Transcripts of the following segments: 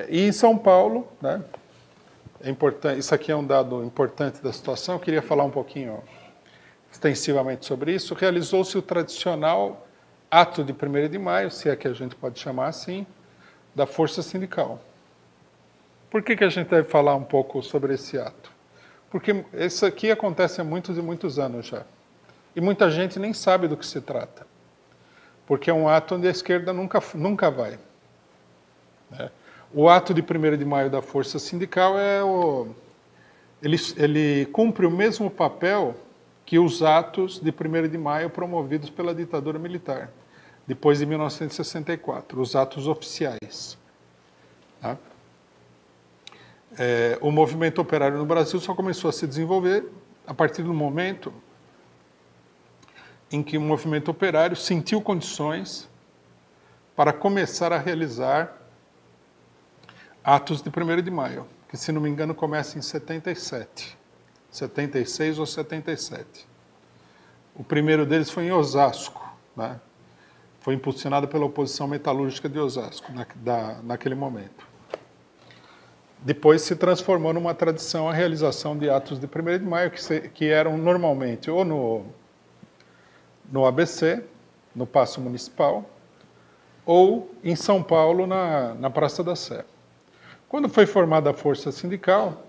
E em São Paulo, né, é importante, isso aqui é um dado importante da situação, eu queria falar um pouquinho extensivamente sobre isso. Realizou-se o tradicional ato de 1º de maio, se é que a gente pode chamar assim, da Força Sindical. Por que a gente deve falar um pouco sobre esse ato? Porque isso aqui acontece há muitos e muitos anos já. E muita gente nem sabe do que se trata. Porque é um ato onde a esquerda nunca vai. O ato de 1º de maio da Força Sindical ele cumpre o mesmo papel que os atos de 1º de maio promovidos pela ditadura militar, depois de 1964, os atos oficiais. Tá? O movimento operário no Brasil só começou a se desenvolver a partir do momento em que o movimento operário sentiu condições para começar a realizar atos de 1º de maio, que, se não me engano, começa em 77, 76 ou 77. O primeiro deles foi em Osasco, né? Foi impulsionado pela oposição metalúrgica de Osasco, naquele momento. Depois se transformou numa tradição a realização de atos de 1º de maio, que eram normalmente ou no ABC, no Paço Municipal, ou em São Paulo, na Praça da Sé. Quando foi formada a Força Sindical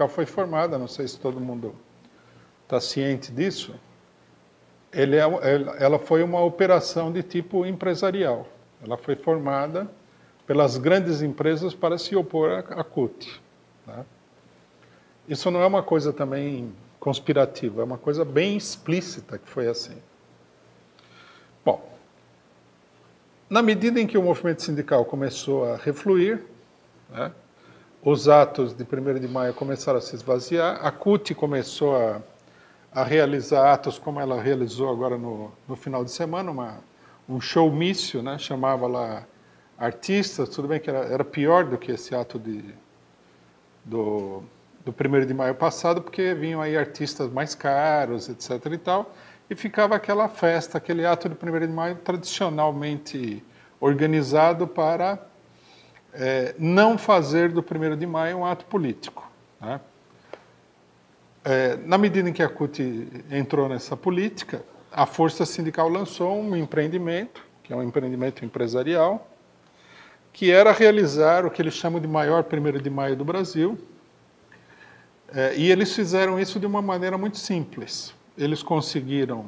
foi formada, não sei se todo mundo está ciente disso, ela foi uma operação de tipo empresarial. Ela foi formada pelas grandes empresas para se opor à CUT. Né? Isso não é uma coisa também conspirativa, é uma coisa bem explícita que foi assim. Bom, na medida em que o movimento sindical começou a refluir, né, os atos de 1º de maio começaram a se esvaziar, a CUT começou a realizar atos como ela realizou agora no final de semana, um showmício, né, chamava lá artistas, tudo bem que era pior do que esse ato do 1º de maio passado, porque vinham aí artistas mais caros, etc. e tal, e ficava aquela festa, aquele ato de 1º de maio tradicionalmente organizado para não fazer do 1º de maio um ato político. Né? Na medida em que a CUT entrou nessa política, a Força Sindical lançou um empreendimento, que é um empreendimento empresarial, que era realizar o que eles chamam de maior 1º de maio do Brasil. E eles fizeram isso de uma maneira muito simples. Eles conseguiram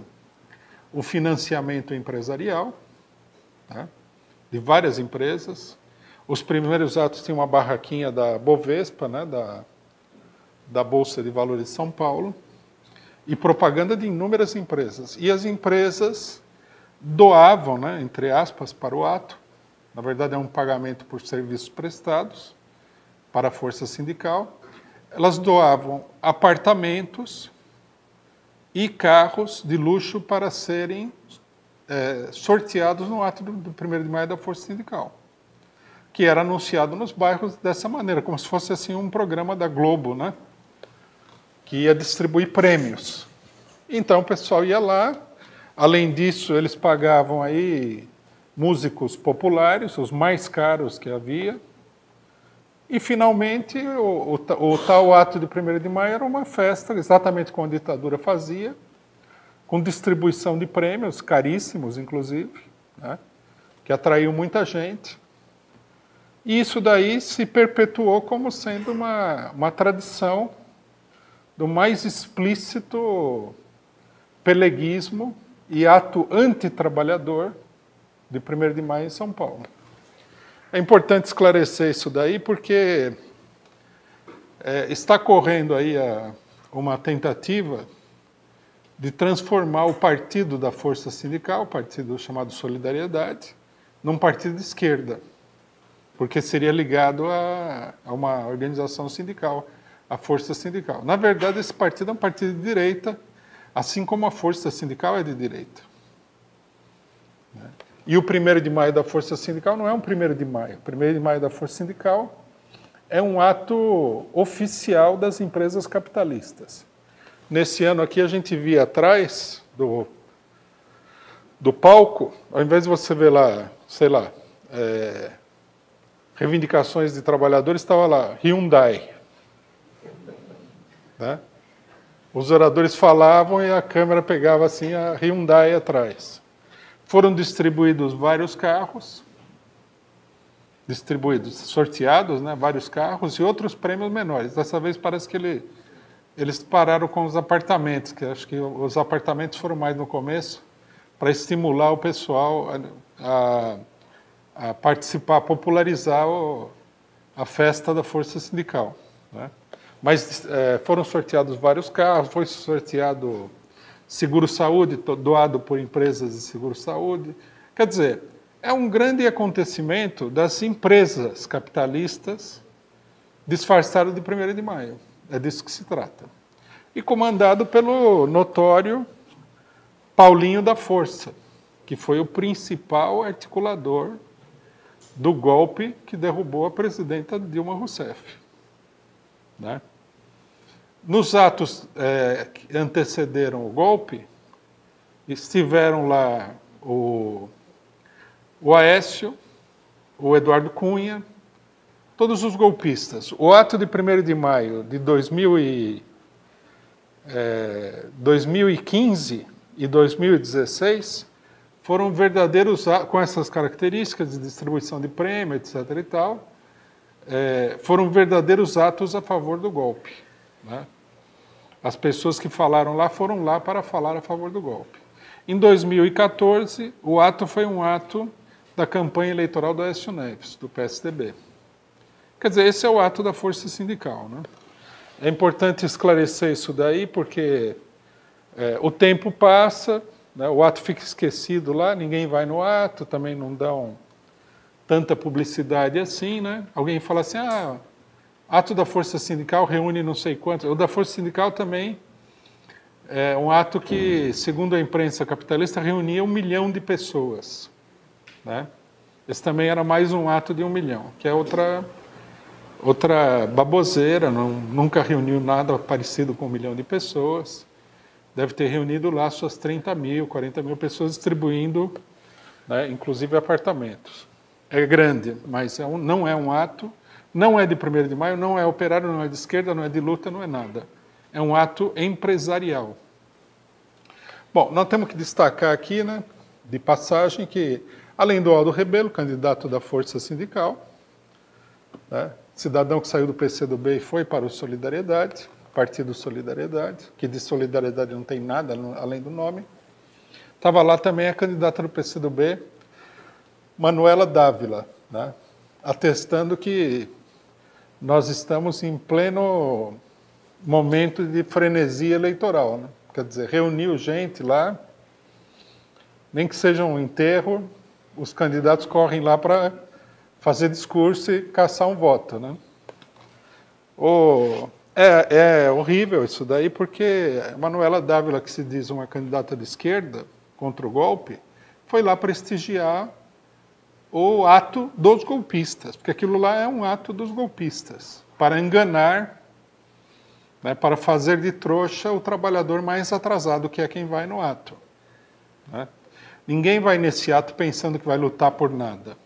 o financiamento empresarial, né, de várias empresas. Os primeiros atos tinham uma barraquinha da Bovespa, né, da Bolsa de Valores de São Paulo, e propaganda de inúmeras empresas. E as empresas doavam, né, entre aspas, para o ato. Na verdade, é um pagamento por serviços prestados para a Força Sindical. Elas doavam apartamentos e carros de luxo para serem sorteados no ato do 1º de maio da Força Sindical, que era anunciado nos bairros dessa maneira, como se fosse assim um programa da Globo, né, que ia distribuir prêmios. Então o pessoal ia lá, além disso eles pagavam aí músicos populares, os mais caros que havia, e finalmente o tal ato de 1º de maio era uma festa, exatamente como a ditadura fazia, com distribuição de prêmios, caríssimos inclusive, né, que atraiu muita gente. E isso daí se perpetuou como sendo uma tradição do mais explícito peleguismo e ato antitrabalhador de 1º de maio em São Paulo. É importante esclarecer isso daí porque está correndo aí uma tentativa de transformar o partido da Força Sindical, o partido chamado Solidariedade, num partido de esquerda, porque seria ligado a uma organização sindical, a Força Sindical. Na verdade, esse partido é um partido de direita, assim como a Força Sindical é de direita. E o 1º de maio da Força Sindical não é um 1º de maio. O 1º de maio da Força Sindical é um ato oficial das empresas capitalistas. Nesse ano aqui, a gente via atrás do palco, ao invés de você ver lá, sei lá, reivindicações de trabalhadores, estava lá, Hyundai. Né? Os oradores falavam e a câmera pegava assim a Hyundai atrás. Foram distribuídos vários carros, sorteados, né, vários carros e outros prêmios menores. Dessa vez parece que eles pararam com os apartamentos, que acho que os apartamentos foram mais no começo, para estimular o pessoal a participar, a popularizar a festa da Força Sindical. Né? Mas foram sorteados vários carros, foi sorteado seguro-saúde, doado por empresas de seguro-saúde. Quer dizer, é um grande acontecimento das empresas capitalistas disfarçado de 1º de maio. É disso que se trata. E comandado pelo notório Paulinho da Força, que foi o principal articulador do golpe que derrubou a presidenta Dilma Rousseff. Né? Nos atos que antecederam o golpe, estiveram lá o Aécio, o Eduardo Cunha, todos os golpistas. O ato de 1º de maio de 2015 e 2016 foram verdadeiros, com essas características de distribuição de prêmio, etc. e tal, foram verdadeiros atos a favor do golpe. Né? As pessoas que falaram lá foram lá para falar a favor do golpe. Em 2014, o ato foi um ato da campanha eleitoral do Aécio Neves, do PSDB. Quer dizer, esse é o ato da força sindical. Né? É importante esclarecer isso daí, porque o tempo passa, né, o ato fica esquecido lá, ninguém vai no ato, também não dão tanta publicidade assim. Né? Alguém fala assim, ato da força sindical reúne não sei quantos. O da força sindical também é um ato que, segundo a imprensa capitalista, reunia 1 milhão de pessoas. Né? Esse também era mais um ato de 1 milhão, que é outra baboseira, nunca reuniu nada parecido com 1 milhão de pessoas. Deve ter reunido lá suas 30 mil, 40 mil pessoas distribuindo, né, inclusive apartamentos. É grande, mas não é um ato, não é de 1º de maio, não é operário, não é de esquerda, não é de luta, não é nada. É um ato empresarial. Bom, nós temos que destacar aqui, né, de passagem, que além do Aldo Rebelo, candidato da Força Sindical, né, cidadão que saiu do PCdoB e foi para o Solidariedade, Partido Solidariedade, que de solidariedade não tem nada além do nome. Estava lá também a candidata do PCdoB, Manuela Dávila, né, atestando que nós estamos em pleno momento de frenesia eleitoral. Né? Quer dizer, reuniu gente lá, nem que seja um enterro, os candidatos correm lá para fazer discurso e caçar um voto. Né? É horrível isso daí, porque a Manuela Dávila, que se diz uma candidata de esquerda contra o golpe, foi lá prestigiar o ato dos golpistas, porque aquilo lá é um ato dos golpistas, para enganar, né, para fazer de trouxa o trabalhador mais atrasado, que é quem vai no ato. Né? Ninguém vai nesse ato pensando que vai lutar por nada.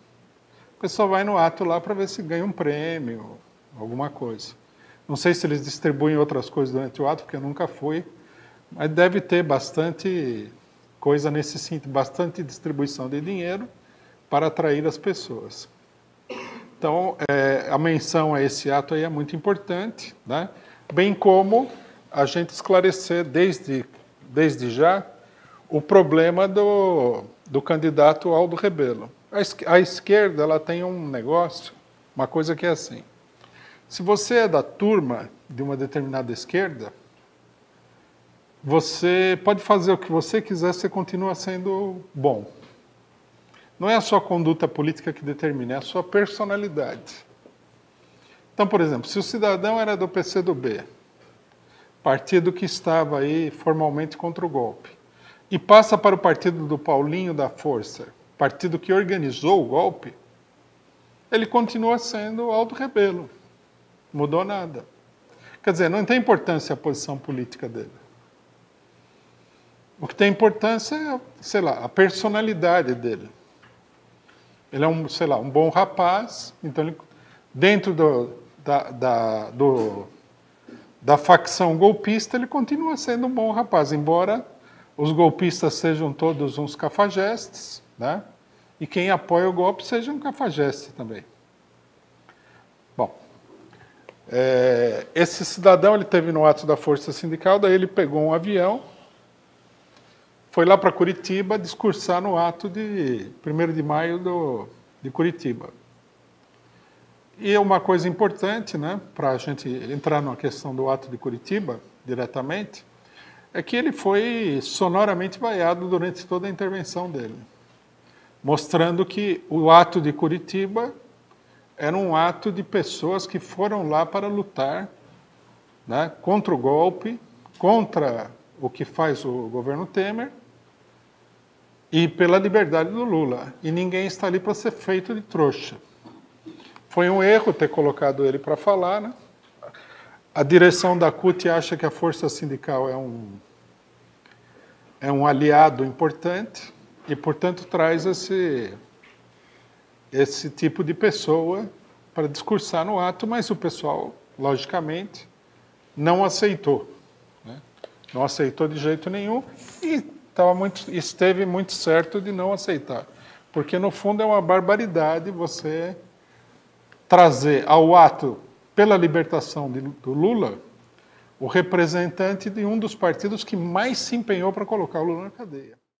O pessoal vai no ato lá para ver se ganha um prêmio, alguma coisa. Não sei se eles distribuem outras coisas durante o ato, porque eu nunca fui, mas deve ter bastante coisa nesse sentido, bastante distribuição de dinheiro para atrair as pessoas. Então, a menção a esse ato aí é muito importante, né? Bem como a gente esclarecer desde já o problema do candidato Aldo Rebelo. A esquerda ela tem um negócio, uma coisa que é assim. Se você é da turma de uma determinada esquerda, você pode fazer o que você quiser, você continua sendo bom. Não é a sua conduta política que determina, é a sua personalidade. Então, por exemplo, se o cidadão era do PCdoB, partido que estava aí formalmente contra o golpe, e passa para o partido do Paulinho da Força, partido que organizou o golpe, ele continua sendo Aldo Rebelo. Mudou nada. Quer dizer, não tem importância a posição política dele. O que tem importância é, sei lá, a personalidade dele. Ele é um bom rapaz, então ele dentro da facção golpista, ele continua sendo um bom rapaz, embora os golpistas sejam todos uns cafajestes, né? E quem apoia o golpe seja um cafajeste também. Bom, esse cidadão, ele teve no ato da Força Sindical, daí ele pegou um avião, foi lá para Curitiba discursar no ato de 1º de maio de Curitiba. E uma coisa importante, né, para a gente entrar na questão do ato de Curitiba, diretamente, é que ele foi sonoramente vaiado durante toda a intervenção dele, mostrando que o ato de Curitiba era um ato de pessoas que foram lá para lutar, né, contra o golpe, contra o que faz o governo Temer e pela liberdade do Lula. E ninguém está ali para ser feito de trouxa. Foi um erro ter colocado ele para falar, né? A direção da CUT acha que a força sindical é um aliado importante e, portanto, traz esse tipo de pessoa para discursar no ato, mas o pessoal, logicamente, não aceitou, né? Não aceitou de jeito nenhum e esteve muito certo de não aceitar, porque, no fundo, é uma barbaridade você trazer ao ato pela libertação do Lula o representante de um dos partidos que mais se empenhou para colocar o Lula na cadeia.